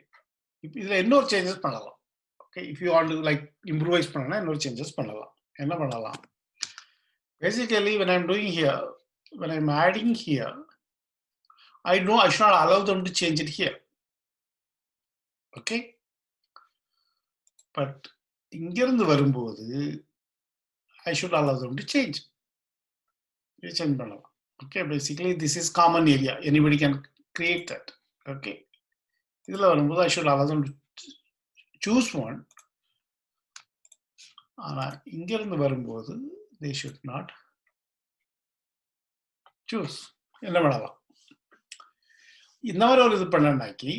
இப்போ இதில் இன்னொரு சேஞ்சஸ் பண்ணலாம். Okay if you want to like improvise பண்ணனா இன்னொரு சேஞ்சஸ் பண்ணலாம். என்ன பண்ணலாம்? Basically when I'm doing here, when I'm adding here, I know I should not allow them to change it here. Okay, but இங்கிருந்து வரும்போது I should allow them to change. Change பண்ணலாம். Okay, basically this is common area. Anybody can create that. Okay, இதில் வரும்போது I should allow them to choose one. ஆனால் இங்கிருந்து வரும்போது they should not choose. என்ன பண்ணலாம்? இந்த மாதிரி ஒரு இது பண்ணனாக்கி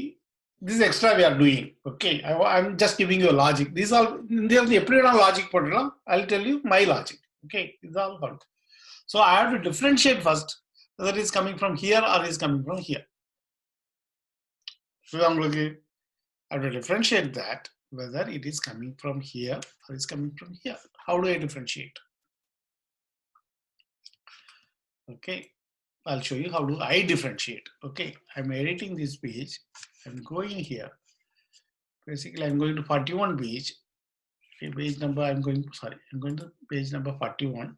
this is extra we are doing. Okay, I'm just giving you a logic. These all இந்த எப்படி வேணாலும் லாஜிக் போடலாம். I'll tell you my logic. Okay, this is all fun. So I have to differentiate first whether it is coming from here or it is coming from here. So உங்களுக்கு I have to differentiate that whether it is coming from here or it is coming from here. How do I differentiate? Okay, I'll show you how do I differentiate. Okay, I'm editing this page. I'm going here. Basically, I'm going to 41 page. Okay, page number I'm going to page number 41.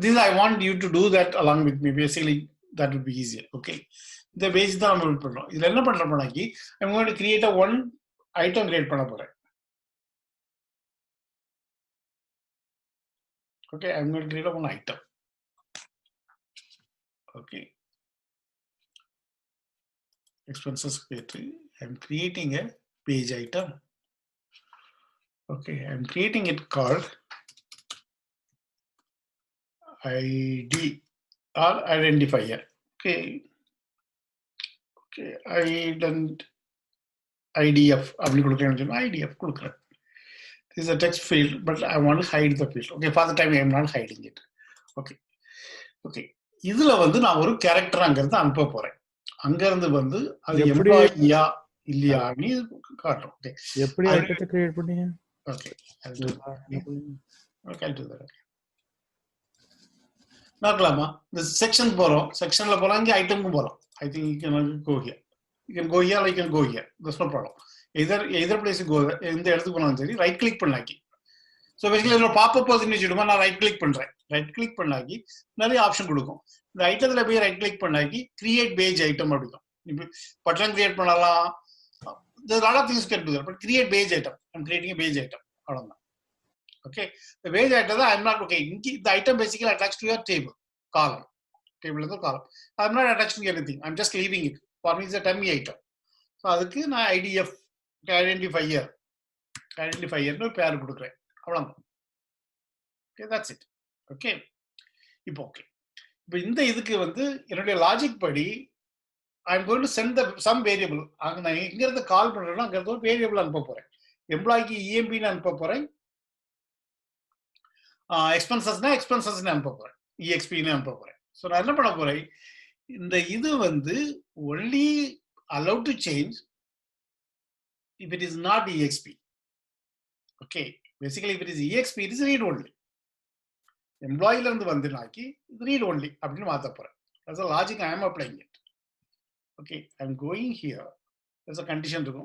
This I want you to do that along with me. Basically, that would be easier. Okay, the page தான் நம்ம build பண்றோம். இதுல என்ன பண்றோம்னாக்கி I'm going to create a one item create பண்ண போறேன். Okay, I'm going to create a one item. Okay, expenses page. I'm creating a page item. Okay, I'm creating it called ID or identifier. Okay, okay, IDF அப்படின்னு கொடுக்குறேன்னு சொன்னா IDF கொடுக்குறேன். This is a text field, but I want to hide the field. Okay, for the time I am not hiding it. Okay, okay. இதுல வந்து நான் ஒரு character அங்கிருந்து அனுப்ப போறேன். அங்கிருந்து வந்து அது எப்படி எம்ப்ளாயியா இல்லையான்னு காட்டும். ஓகே, எப்படி ஐட்டத்தை கிரியேட் பண்ணீங்க? ஓகே, என்ன பண்ணீங்க? ஓகே, பார்க்கலாமா? இந்த செக்ஷன் போறோம், செக்ஷன்ல போலாம், இங்கே ஐட்டமுக்கும் போறோம். I think you can go here, you can go here, you can go here, that's no problem. Either place go, எந்த இடத்துக்கு போனாலும் சரி ரைட் கிளிக் பண்ணாக்கி. ஸோ பேசிக்கலி இதில் பாப்பப் வருதுன்னு வச்சுடுமா, நான் ரைட் கிளிக் பண்றேன். ரைட் கிளிக் பண்ணாக்கி நிறைய ஆப்ஷன் கொடுக்கும். இந்த ஐட்டத்துல போய் ரைட் கிளிக் பண்ணாக்கி கிரியேட் பேஜ் ஐட்டம் அப்படிக்கும். இப்போ பட்டன் கிரியேட் பண்ணலாம், lot of things can do that, but create page item. I'm creating a page item. Okay, the page item I'm not okay. The item basically attached to your table column. Table is the column. I'm not attaching anything. I'm just leaving it. For me, it's a dummy item. So அதுக்கு நான் IDF identifier னு பேர் கொடுக்கிறேன். அவ்வளவுதான். Okay, that's it. Okay, இப்போ okay. இப்போ இந்த இதுக்கு வந்து என்னுடைய லாஜிக் படி I'm going to send some variable. அங்க நான் எங்க இருந்து கால் பண்றேன்னா அங்க இருந்து ஒரு வேரியபிள் அனுப்ப போறேன். எம்ப்ளாய்க்கு EMB ன்னு அனுப்ப போறேன். எக்ஸ்பென்சஸ்னா எக்ஸ்பென்சஸ் அனுப்ப போறேன். EXP ன்னு அனுப்ப போறேன். ஸோ நான் என்ன பண்ண போறேன், இந்த இது வந்து only allowed to change if it is not EXP. Okay, basically if it is EXP, it is read only. எம்ப்ளாயில இருந்து வந்து நாக்கி இது read only அப்படின்னு மாத்த போறேன். That's the logic I am applying it. Okay, I'm going here. There's a condition to go.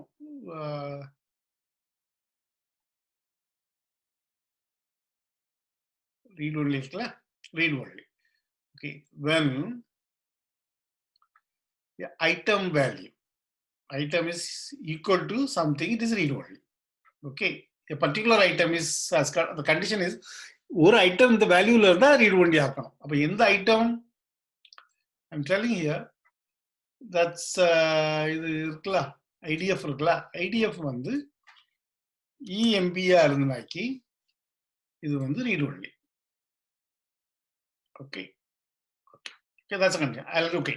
Read only, read only. Okay, when the item value, item is equal to something, it is read only. Okay, a particular item is, the condition is, ஒரு item இந்த வேல்யூல இருந்தா read only ஆக்கணும். அப்ப எந்த item I'm telling here, that's இது இருக்குல்ல, IDF இருக்குல்ல, IDF வந்து EMB இருந்துனாக்கி இது வந்து read only. Okay, okay, that's a condition. Okay,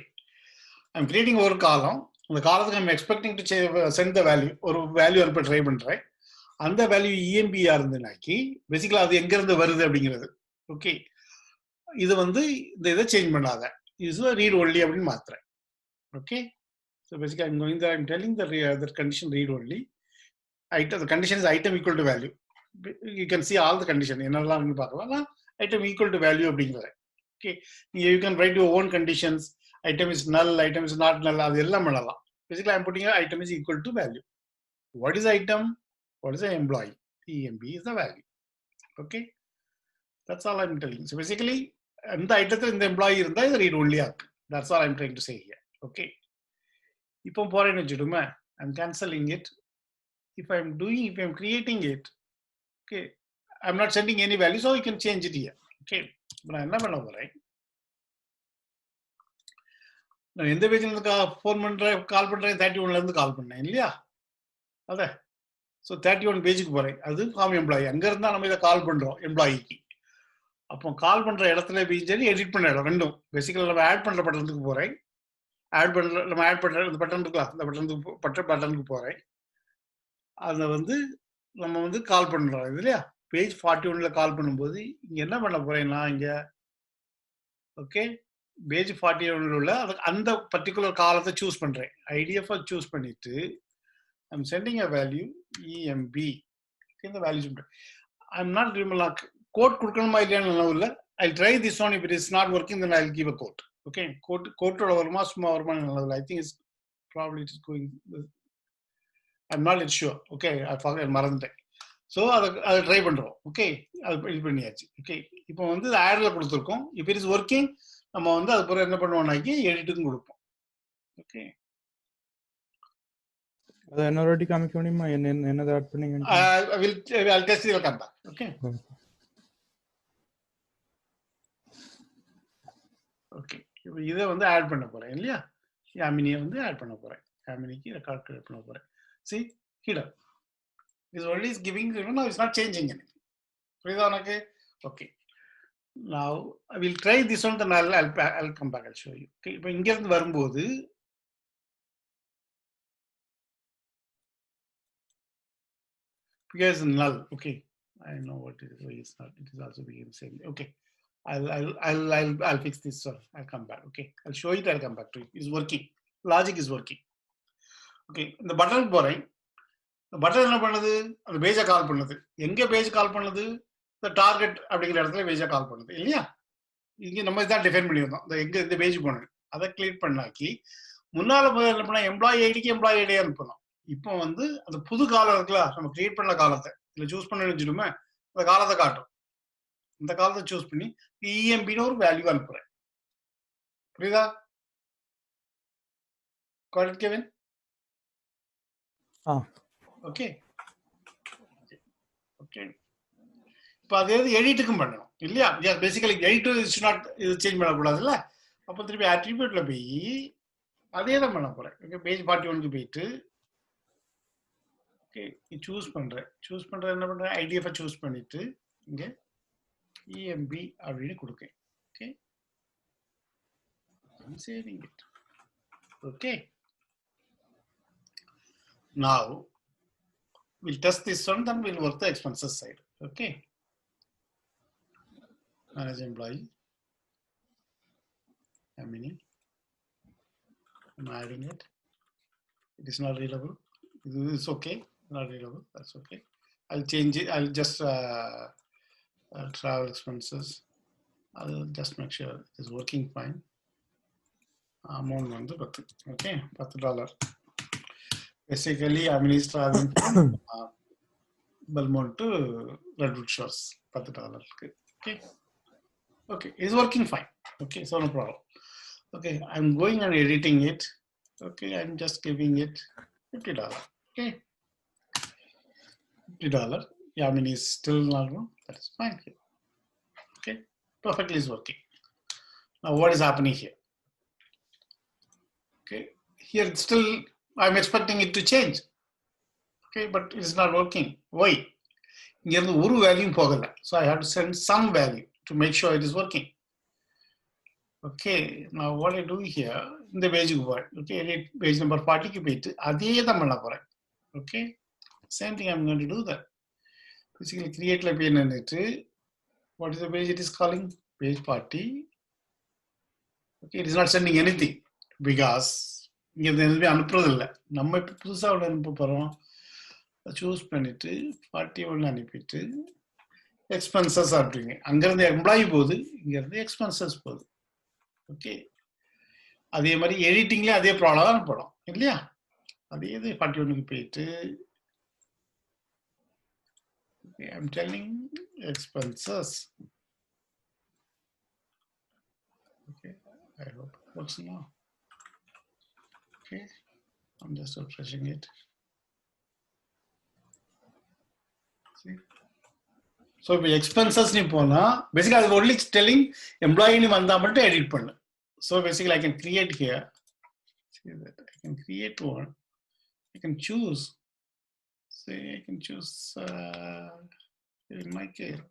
I'm creating ஒரு காலம், அந்த காலத்துக்கு I'm expecting to send the value, ஒரு வேல்யூ அனுப்ப ட்ரை பண்றேன். அந்த வேல்யூ EMB இருந்துனாக்கி பேசிக்கலா அது எங்க இருந்து வருது அப்படிங்கிறது. ஓகே, இது வந்து இந்த இதை சேஞ்ச் பண்ணாத, இது ரீட் ஒன்லி அப்படின்னு மாத்துறேன். ஓகே, ஸோ பேசிக்கலா I'm telling the condition read only. Item, the condition is item equal to value. You can see all the condition என்னெல்லாம் பார்க்கலாம். Item equal to value அப்படிங்கிறது. Okay, you can write your own conditions. Item is null, item is not null, அது எல்லாம் பண்ணலாம். Basically I'm putting item is equal to value. What is item? What is the employee? EMB is the value. Okay, that's all I'm telling. So basically இந்த ஐட்டத்தில் இந்த employee இருந்தால் இது read only ஆக்கு. That's all I'm trying to say here. Okay, இப்போ போறேன்னு வச்சுடுமே, I'm cancelling it. If I'm creating it, okay, I'm not sending any value, so you can change it here. Okay, நான் என்ன பண்ண போறேன், நான் எந்த பேஜ்ல இருந்து ஃபோன் பண்றேன், கால் பண்றேன், 31ல இருந்து கால் பண்ணேன் இல்லையா, அத ஸோ 31 பேஜுக்கு போறேன். அது ஃபார்ம் எம்ப்ளாயி, அங்க இருந்தா நம்ம இதை கால் பண்றோம் எம்ப்ளாயிக்கு. அப்போ கால் பண்ற இடத்துல சரி, எடிட் பண்ண இடம் ரெண்டும். பேசிக்கலா நம்ம ஆட் பண்ற பட்டனுக்கு போறேன், நம்ம ஆட் பண்ற இந்த பட்டன் இருக்கலாம், இந்த பட்டனுக்கு போறேன். அதை வந்து நம்ம வந்து கால் பண்றோம் இல்லையா, பேஜ் 41ல கால் பண்ணும்போது இங்க என்ன பண்ண போறேன்னா, இங்க ஓகே பேஜ் 41ல உள்ள அந்த பர்டிகுலர் காலத்தை சூஸ் பண்றேன். IDF சூஸ் பண்ணிட்டு I'm sending a value EMB. இந்த வேல்யூ சொல்றேன். I'm not கோட் கொடுக்கணுமா இல்லையான்னு இல்லை. I'll try this one. If it is not working, then I'll give a quote. Okay, கோட்டோட வருமா சும்மா வருமா இல்லை. I think it's probably it is going, I'm not sure. Okay, I forgot, மறந்துட்டேன். So அதை try பண்றோம். ஓகே, அது இது பண்ணியாச்சு. ஓகே, இப்போ வந்து ஆட்ல கொடுத்துருக்கோம். இப்போ இட் இஸ் ஒர்க்கிங். நம்ம வந்து அது பிறகு என்ன பண்ணுவோம்னாக்கி எடிட்டுக்கும் கொடுப்போம். ஓகே, அதை இன்னொரு வாட்டி காமிக்க முடியுமா, என்னதை ஆட் பண்ணீங்க? I'll test it, I'll come back. Okay, okay, இப்போ இதை வந்து ஆட் பண்ண போறேன் இல்லையா, யாமினியை வந்து ஆட் பண்ண போறேன். யாமினிக்கு ரெக்கார்ட் கிரியேட் பண்ண போறேன். See here, this only is giving, now it's not changing anything. புரியுதா உனக்கு? Okay, now I will try this one, then I'll come back, I'll show you. Okay, இப்போ இங்க இருந்து வரும்போது because null. Okay, I know what it is. Why it's not. It is also begin same. Okay, I'll fix this. So I'll come back. Okay, I'll show it. I'll come back to it. It's working. Logic is working. Okay, இந்த button போறேன். இந்த button என்ன பண்ணுது? அந்த பேஜை கால் பண்ணுது. எங்க page கால் பண்ணுது? இந்த டார்கெட் அப்படிங்கிற இடத்துல பேஜை கால் பண்ணுது இல்லையா? இங்க நம்ம இதான் டிஃபைன் பண்ணியிருந்தோம். இந்த எங்க இந்த பேஜ் போனது அதை கிளிக் பண்ணாக்கி முன்னால போய் என்ன பண்ணா எம்ப்ளாயி ஐடிக்கு எம்ப்ளாயி ஐடியா அனுப்பணும். இப்போ வந்து அந்த புது காலம் இருக்குல்ல, நம்ம கிரியேட் பண்ண காலத்தை இதுல சூஸ் பண்ணி வச்சுடுமே, அந்த காலத்தை காட்டும். இந்த காலத்தை சூஸ் பண்ணி இஎம்பின்னு ஒரு வேல்யூ அனுப்புறேன். புரியுதா? Got it, Kevin? Okay okay. இப்போ அதே எடிட்டுக்கும் பண்ணணும் இல்லையா? பேசிக்கலி எடிட் இஸ் நாட் இது சேஞ்ச் பண்ணக்கூடாதுல்ல. அப்போ திருப்பி அட்ரிபியூட்ல போய் அதே தான் பண்ண போறேன். ஓகே, பேஜ் 41க்கு போயிட்டு ஓகே சூஸ் பண்றேன். சூஸ் பண்றது என்ன பண்றேன்? ஐடிஎஃப் சூஸ் பண்ணிட்டு இங்க இஎம்பி அப்படின்னு கொடுக்கேன். Okay, I'm saving it. Okay, now we'll test this one, then we'll work the expenses side. Okay, manage employee. I mean, I'm adding it. It is not readable. It's okay, not readable. That's okay. I'll change it. I'll just travel expenses. I'll just make sure it is working fine. Amount வந்து 10. Okay, $10. Basically, I mean, is traveling from Belmont to Redwood Shores. $10. Okay, okay, it's working fine. Okay, so no problem. Okay, I'm going and editing it. Okay, I'm just giving it $50. Okay, $50. Yeah, I mean, it's still not wrong. That is fine here. Okay, perfectly is working. Now, what is happening here? Okay, here it's still I'm expecting it to change. Okay, but it's not working. Why? Here the one value pogala. So I have to send some value to make sure it is working. Okay, now what I do here in the page word. Okay, edit page number 40 ku page adhe da panna poren. Okay, same thing I'm going to do that. Basically create la page ennitu what is the page it is calling? Page 40. Okay, it is not sending anything because இங்கே எதுவுமே அனுப்புறது இல்லை. நம்ம இப்போ புதுசாக ஒன்று அனுப்ப போகிறோம். சூஸ் பண்ணிட்டு 41 அனுப்பிட்டு எக்ஸ்பென்சஸ் அப்படிங்க. அங்கேருந்து எம்ப்ளாயி போகுது, இங்கேருந்து எக்ஸ்பென்சஸ் போகுது. ஓகே, அதே மாதிரி எடிட்டிங்லேயே அதே ப்ராப்ளம் தான் அனுப்பணும் இல்லையா? அதே இது 41க்கு போயிட்டு I'm telling expenses. Okay, I hope it works now. Okay, I'm just refreshing it. See, so if expenses ni pona, basically I was only telling employee ni vanda mattum edit pannu. So basically I can create here. See that I can create one. I can choose. Say I can choose in my case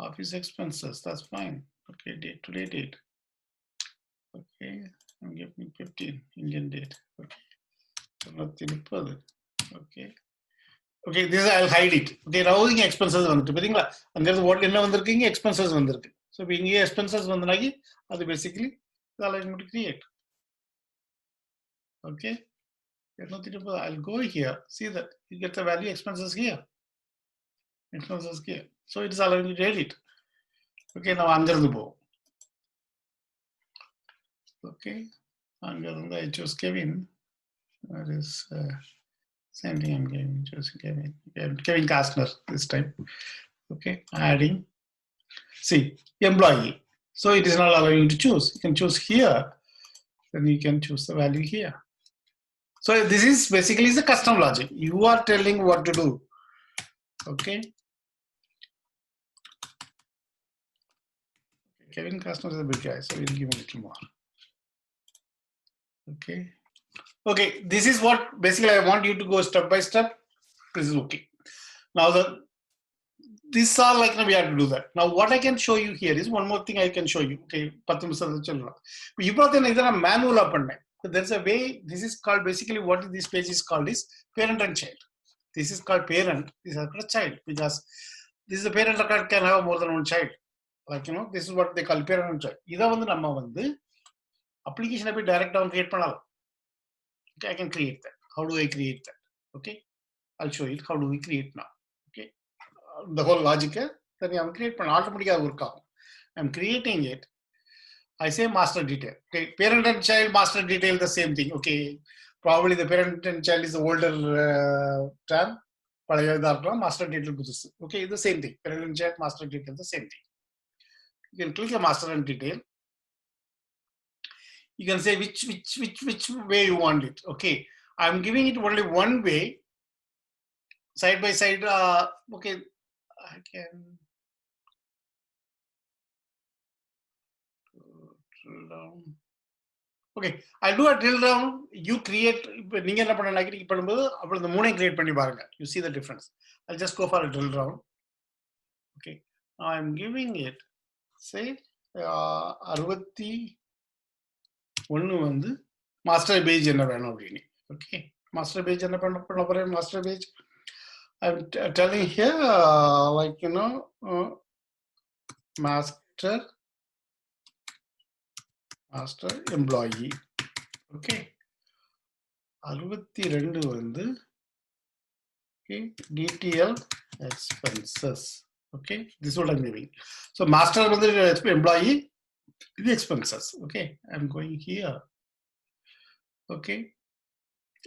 office expenses. That's fine. Okay, date today date. Okay, I'm giving 15 Indian date. Okay, okay, okay, this I'll hide it. Okay, now the expenses vandu pathingala anga what enna vandirukkinga expenses vandirukku. So inge expenses vandanaagi adu basically I'm going to create. Okay, I'll go here, see that you get the value expenses here. Expenses here. So it is allowing you to edit. Okay, now angaradu po. Okay, angaradu I choose Kevin. That is same thing I'm choosing Kevin. Kevin Castner this time. Okay, adding. See, employee. So it is not allowing you to choose. You can choose here. Then you can choose the value here. So this is basically the custom logic. You are telling what to do. Okay. Kevin Costner is a big guy, so we'll give him a little more. Okay. Okay, this is what basically I want you to go step by step. This is okay. Now these are like we have to do that. Now what I can show you here is one more thing I can show you. Okay, 10 நிமிஷம் சொல்லலாம். இப்போ பார்த்தீங்கன்னா இதை நான் மேனுவலாக பண்ணேன். There's a way. This is called basically what this page is called is parent and child. this is called parent, this is called child, because this is a parent record can have more than one child. Like, you know, this is what they call parent and child. இதை வந்து நம்ம வந்து application போய் direct create பண்ணலாம். Okay, I can create that. How do I create that? Okay, I'll show you how do we create now. Okay, the whole logic that I'm create பண்ண automatically work ஆகும். I'm creating it. I say master detail. Okay, parent and child master detail the same thing. Okay, probably the parent and child is the older term. Master detail. Okay, the same thing. Parent and child master detail the same thing. You can click a master and detail. You can say which way you want it. Okay, I'm giving it only one way, side by side. Okay, I can drill down. Okay, I'll do a drill down. You create. நீங்க என்ன பண்ண நினைக்கிறீங்க பண்ணும்போது அப்புறம் இந்த மூணையும் create பண்ணி பாருங்க. You see the difference. I'll just go for a drill down. Okay, I'm giving it say 61 வந்து மாஸ்டர் பேஜ் என்ன வேணும் அப்படின்னு. Okay, master page என்ன பண்ண போறேன் master page. I'm telling here like, you know, master employee. Okay, 62 வந்து okay, detail expenses. Okay, this is what I'm giving. So master வந்து employee, the expenses. Okay, I'm going here. Okay,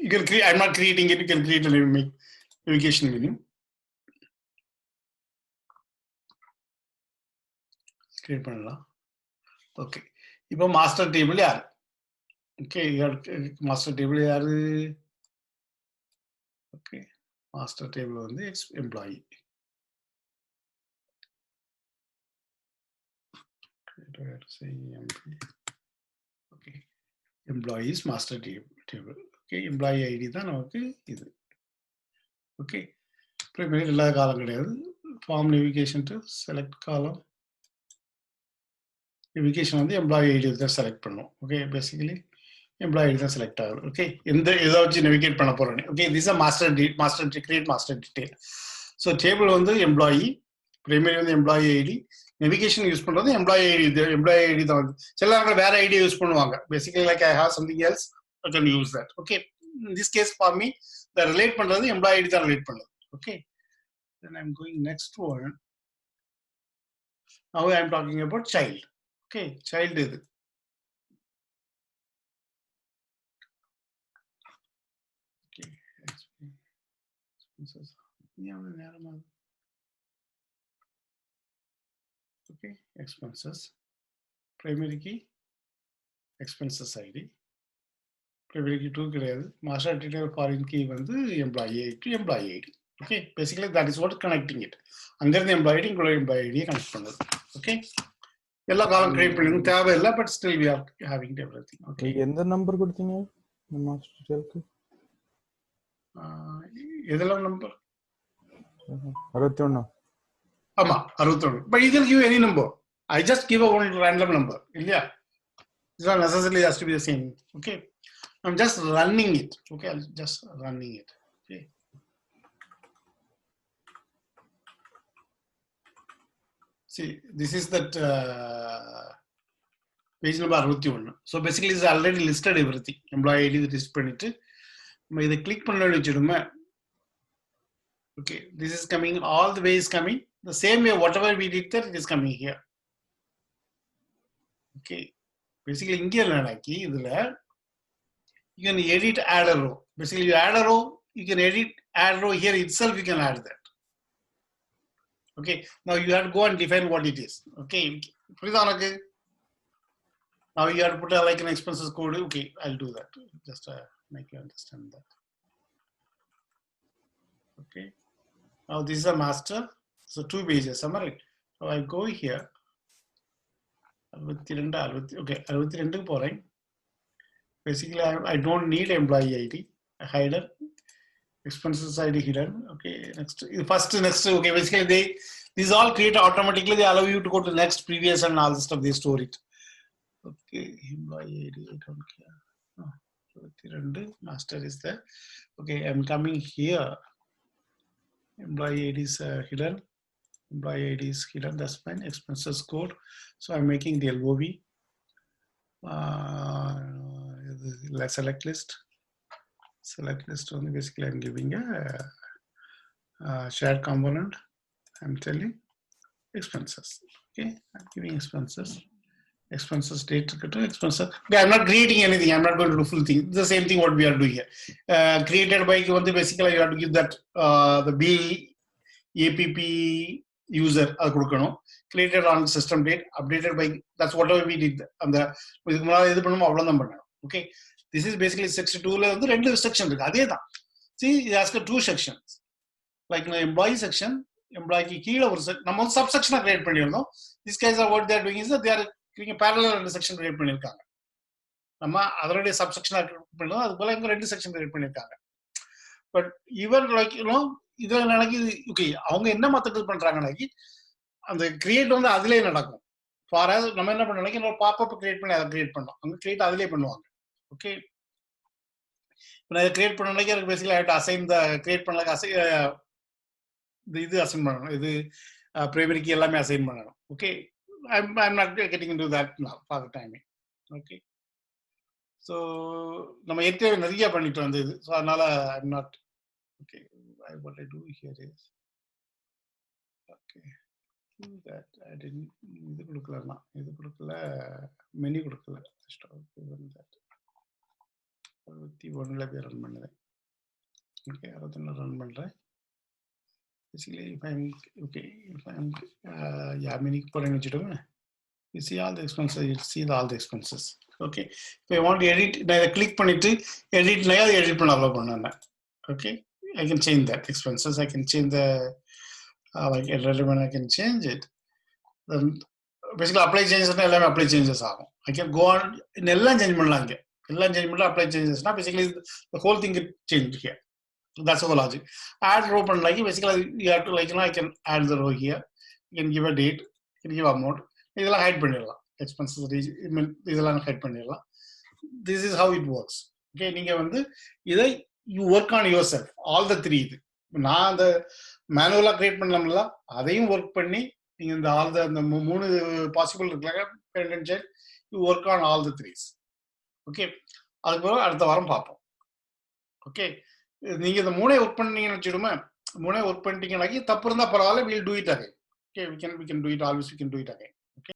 you can create, I'm not creating it, you can create a navigation menu. Create பண்ணலாம். Okay, இப்போ master table யாரு? Okay, master table யாரு? Okay, master table வந்து employee. Okay, employees master table. Okay, employee ID தான் நமக்கு இது. Okay, primary எல்லா காலம் கிடையாது. Form navigation to select column. Navigation வந்து employee ID தான் select பண்ணும். Okay, basically employee ID தான் select ஆகும். Okay, எந்த இதை வச்சு navigate பண்ண போறேன். Okay, this is a create master detail. So table வந்து employee, primary வந்து employee ID, navigation யூஸ் பண்றது employee ID தான் வந்து. சில வேற ஐடி யூஸ் பண்ணுவாங்க. Basically like I have something else, I can use that. Okay, in this case for me the relate பண்றது employee ID தான் relate பண்ணுது. Okay, then I'm going next one. Now I'm talking about child. Okay, child இது. Okay, expenses. Okay, expenses. Primary key, expenses ID. Primary key 2 கிடையாது. Master detail foreign key வந்து employee to employee ID. Okay, basically that is what connecting it. அங்கிருந்து employee ID இங்குள்ள employee ID connect பண்ணுது. Okay, எல்லா காலம் create பண்ணி தேவையில்லை, but still we are having everything. Okay, எந்த நம்பர் கொடுத்தீங்க மாஸ்டர் டீடைலுக்கு? எதெல்லாம் நம்பர்? 61. ஆமா 61. But you can give any number. I just give a one random number. இல்லையா? It's not necessarily has to be the same. Okay, I'm just running it. Okay, I'm just running it. Okay, see, this is that page number 61. So basically it's already listed everything. Employee ID list பண்ணிட்டு நம்ம இதை click பண்ணலன்னு வச்சிடுமே. Okay, this is coming, all the way is coming the same way, whatever we did there, it is coming here. Okay, basically இங்க என்னன்னாக்கி இதுல you can edit, add a row. Basically you add a row, you can edit, add row here itself, you can add that. Okay, now you have to go and define what it is. Okay, now you have to put like an expenses code. Okay, I'll do that, just make you understand that. Okay, now this is a master, so 2 pages. Am I right? So I go here. Okay, 62 போறேன். Basically I don't need employee ID, header, expenses ID hidden. Okay, next. Okay, basically these all create automatically. They allow you to go to next, previous, and all the stuff. They store it. Okay, employee ID, I don't care. Oh, master is there. Okay, I'm coming here. employee ID is hidden. Employee ID is hidden, that's fine. Expenses code. So I'm making the LOV. Let's select list. Select list only. Basically, I'm giving a shared component. I'm telling expenses. Okay, I'm giving expenses. Expenses date expenses. Okay, I'm not creating anything. I'm not going to do full thing. It's the same thing what we are doing here. Created by basically you have to give that the bill app user created on system date, updated by, that's whatever we did. And the okay, this is basically 62 section. See, it has got 2 sections. Like in the employee section, employee key நம்ம subsection create பண்ணிருந்தோம். These guys are what they are doing is that they are creating a parallel section create பண்ணிருக்காங்க. நம்ம அதனுடைய subsection create பண்ணோம். அது போல இங்க 2 section create பண்ணிருக்காங்க. But even like இதுல நடக்குது. ஓகே, அவங்க என்ன மெத்தட் பண்றாங்கன்னா அந்த கிரியேட் வந்து அதிலே நடக்கும். ஃபார் as நம்ம என்ன பண்ணோம்னா இன்னொரு பாப்அப் கிரியேட் பண்ணி அதை கிரியேட் பண்ணோம். அவங்க கிரியேட் அதிலே பண்ணுவாங்க. ஓகே, இப்போ நான் கிரியேட் பண்ணோம்னா எனக்கு basically I have to assign the create பண்ணல இது அசைன் பண்ணணும். இது பிரைமரி கீ எல்லாமே அசைன் பண்ணணும். Okay, I'm not getting into that now for the timing. Okay, so நம்ம ஏற்கனவே நிறைய பண்ணிட்டு வந்தது. ஸோ அதனால I'm not okay. What I do here is okay. That I didn't இது கொடுக்கலன்னா இது கொடுக்கல, மெனு கொடுக்கல. that 61ல போய் ரன் பண்ணுறேன். ஓகே, 61 ரன் பண்ணுறேன். Basically, if I'm okay, if I'm மெனுக்கு போகிறேன்னு வச்சுட்டோங்க, you see all the expenses, you see all the expenses. Okay, if I want to edit, நான் இதை கிளிக் பண்ணிட்டு எடிட் அதை எடிட் பண்ண அலோவ் பண்ணேன். Okay, I can change that expenses. I can change the like relevant. I can change it. Then basically apply changes எல்லாமே apply changes ஆகும். I can go on எல்லாம் change பண்ணலாம். இங்கே எல்லாம் சேஞ்ச் பண்ணலாம். apply changes na basically the whole thing get changed here. So that's the logic. Add row பண்ணலாம். Basically you have to like I can add the row here. You can give a date. You can give amount. இதெல்லாம் height பண்ணிடலாம். expenses இதெல்லாம் height பண்ணிடலாம். This is how it works. Okay, நீங்க வந்து இதை you work on yourself. All the 3 இது நான் அந்த மேனுவலா கிரியேட் பண்ணலாம்ல, அதையும் ஒர்க் பண்ணி நீங்க இந்த ஆல் த 3 பாசிபிள் இருக்குல்ல parent child, you work on all the 3s. Okay, அதுக்கப்புறம் அடுத்த வாரம் பார்ப்போம். ஓகே, நீங்க இந்த 3 ஒர்க் பண்ணீங்கன்னு வச்சுடுமே, 3 ஒர்க் பண்ணிட்டீங்கன்னாக்கி தப்பு இருந்தா பரவாயில்ல, we'll do it again. Okay, we can do it always, we can do it again.